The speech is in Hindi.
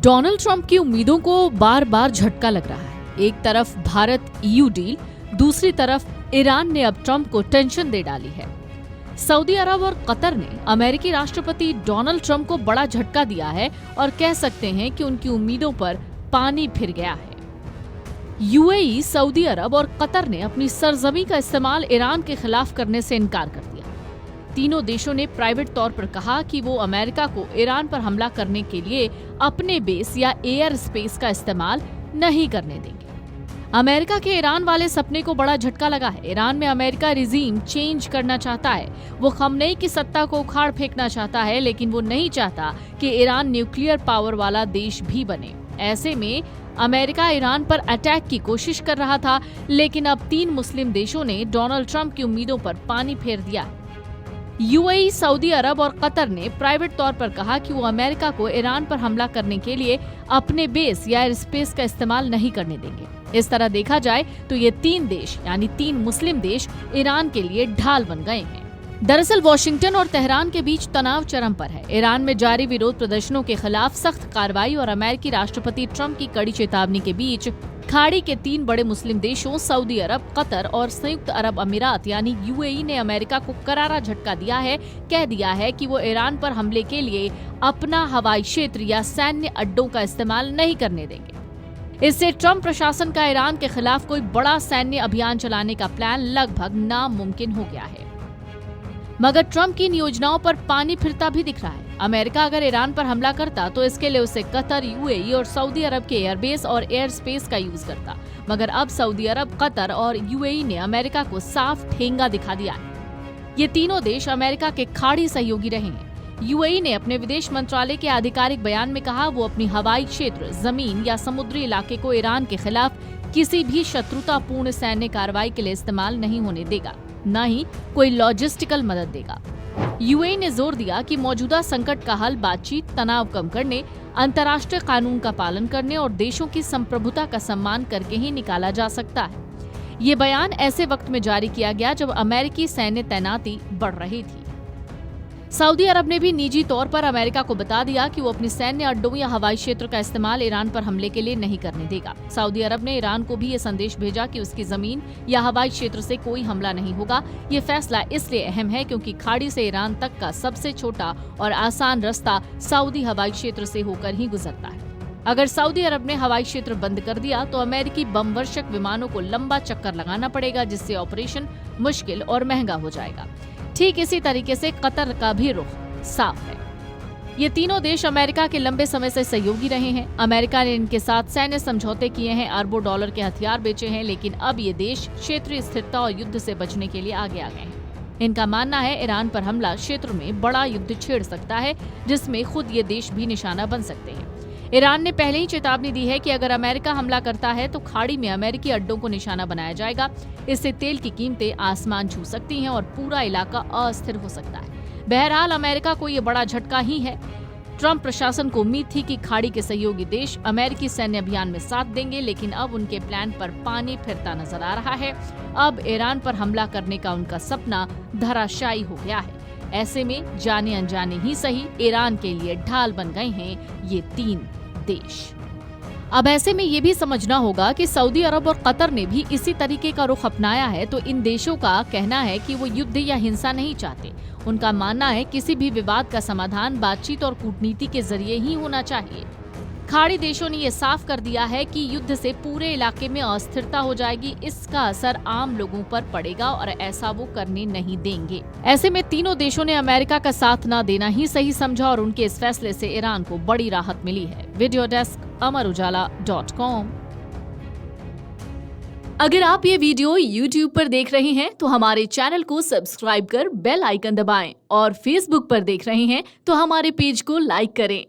डोनाल्ड ट्रंप की उम्मीदों को बार बार झटका लग रहा है। एक तरफ भारत EU डील, दूसरी तरफ ईरान ने अब ट्रंप को टेंशन दे डाली है। सऊदी अरब और कतर ने अमेरिकी राष्ट्रपति डोनाल्ड ट्रंप को बड़ा झटका दिया है और कह सकते हैं कि उनकी उम्मीदों पर पानी फिर गया है। UAE, सऊदी अरब और कतर ने अपनी सरजमी का इस्तेमाल ईरान के खिलाफ करने से इनकार कर दिया। तीनों देशों ने प्राइवेट तौर पर कहा कि वो अमेरिका को ईरान पर हमला करने के लिए अपने बेस या एयर स्पेस का इस्तेमाल नहीं करने देंगे। अमेरिका के ईरान वाले सपने को बड़ा झटका लगा है। ईरान में अमेरिका रिजीम चेंज करना चाहता है। वो खमनेई की सत्ता को उखाड़ फेंकना चाहता है, लेकिन वो नहीं चाहता कि ईरान न्यूक्लियर पावर वाला देश भी बने। ऐसे में अमेरिका ईरान पर अटैक की कोशिश कर रहा था, लेकिन अब 3 मुस्लिम देशों ने डोनाल्ड ट्रंप की उम्मीदों पर पानी फेर दिया है। UAE, सऊदी अरब और कतर ने प्राइवेट तौर पर कहा कि वो अमेरिका को ईरान पर हमला करने के लिए अपने बेस या एयर स्पेस का इस्तेमाल नहीं करने देंगे। इस तरह देखा जाए तो ये 3 देश यानी 3 मुस्लिम देश ईरान के लिए ढाल बन गए हैं। दरअसल वाशिंगटन और तेहरान के बीच तनाव चरम पर है। ईरान में जारी विरोध प्रदर्शनों के खिलाफ सख्त कार्रवाई और अमेरिकी राष्ट्रपति ट्रंप की कड़ी चेतावनी के बीच खाड़ी के 3 बड़े मुस्लिम देशों सऊदी अरब, कतर और संयुक्त अरब अमीरात यानी UAE ने अमेरिका को करारा झटका दिया है। कह दिया है कि वो ईरान पर हमले के लिए अपना हवाई क्षेत्र या सैन्य अड्डों का इस्तेमाल नहीं करने देंगे। इससे ट्रंप प्रशासन का ईरान के खिलाफ कोई बड़ा सैन्य अभियान चलाने का प्लान लगभग नामुमकिन हो गया है। मगर ट्रंप की इन योजनाओं पर पानी फिरता भी दिख रहा है। अमेरिका अगर ईरान पर हमला करता तो इसके लिए उसे कतर, UAE और सऊदी अरब के एयरबेस और एयर स्पेस का यूज करता। मगर अब सऊदी अरब, कतर और UAE ने अमेरिका को साफ ठेंगा दिखा दिया है। ये तीनों देश अमेरिका के खाड़ी सहयोगी रहे हैं। UAE ने अपने विदेश मंत्रालय के आधिकारिक बयान में कहा वो अपनी हवाई क्षेत्र, जमीन या समुद्री इलाके को ईरान के खिलाफ किसी भी शत्रुतापूर्ण सैन्य कार्रवाई के लिए इस्तेमाल नहीं होने देगा, न ही कोई लॉजिस्टिकल मदद देगा। UAE ने जोर दिया कि मौजूदा संकट का हल बातचीत, तनाव कम करने, अंतर्राष्ट्रीय कानून का पालन करने और देशों की संप्रभुता का सम्मान करके ही निकाला जा सकता है। ये बयान ऐसे वक्त में जारी किया गया जब अमेरिकी सैन्य तैनाती बढ़ रही थी। सऊदी अरब ने भी निजी तौर पर अमेरिका को बता दिया कि वो अपने सैन्य अड्डों या हवाई क्षेत्र का इस्तेमाल ईरान पर हमले के लिए नहीं करने देगा। सऊदी अरब ने ईरान को भी ये संदेश भेजा कि उसकी जमीन या हवाई क्षेत्र से कोई हमला नहीं होगा। ये फैसला इसलिए अहम है क्योंकि खाड़ी से ईरान तक का सबसे छोटा और आसान रास्ता सऊदी हवाई क्षेत्र से होकर ही गुजरता है। अगर सऊदी अरब ने हवाई क्षेत्र बंद कर दिया तो अमेरिकी बम वर्षक विमानों को लंबा चक्कर लगाना पड़ेगा, जिससे ऑपरेशन मुश्किल और महंगा हो जाएगा। ठीक इसी तरीके से कतर का भी रुख साफ है। ये तीनों देश अमेरिका के लंबे समय से सहयोगी रहे हैं। अमेरिका ने इनके साथ सैन्य समझौते किए हैं, अरबों डॉलर के हथियार बेचे हैं, लेकिन अब ये देश क्षेत्रीय स्थिरता और युद्ध से बचने के लिए आगे आ गए हैं। इनका मानना है ईरान पर हमला क्षेत्र में बड़ा युद्ध छेड़ सकता है, जिसमें खुद ये देश भी निशाना बन सकते हैं। ईरान ने पहले ही चेतावनी दी है कि अगर अमेरिका हमला करता है तो खाड़ी में अमेरिकी अड्डों को निशाना बनाया जाएगा। इससे तेल की कीमतें आसमान छू सकती हैं और पूरा इलाका अस्थिर हो सकता है। बहरहाल अमेरिका को ये बड़ा झटका ही है। ट्रंप प्रशासन को उम्मीद थी कि खाड़ी के सहयोगी देश अमेरिकी सैन्य अभियान में साथ देंगे, लेकिन अब उनके प्लान पर पानी फिरता नजर आ रहा है। अब ईरान पर हमला करने का उनका सपना धराशायी हो गया है। ऐसे में जाने अनजाने ही सही ईरान के लिए ढाल बन गए हैं ये 3 देश। अब ऐसे में ये भी समझना होगा कि सऊदी अरब और कतर ने भी इसी तरीके का रुख अपनाया है, तो इन देशों का कहना है कि वो युद्ध या हिंसा नहीं चाहते। उनका मानना है किसी भी विवाद का समाधान बातचीत और कूटनीति के जरिए ही होना चाहिए। खाड़ी देशों ने ये साफ कर दिया है कि युद्ध से पूरे इलाके में अस्थिरता हो जाएगी। इसका असर आम लोगों पर पड़ेगा और ऐसा वो करने नहीं देंगे। ऐसे में तीनों देशों ने अमेरिका का साथ न देना ही सही समझा और उनके इस फैसले से ईरान को बड़ी राहत मिली है। Video desk amarujala.com। अगर आप ये वीडियो YouTube पर देख रहे हैं तो हमारे चैनल को सब्सक्राइब कर बेल आइकन दबाएं और Facebook पर देख रहे हैं तो हमारे पेज को लाइक करें।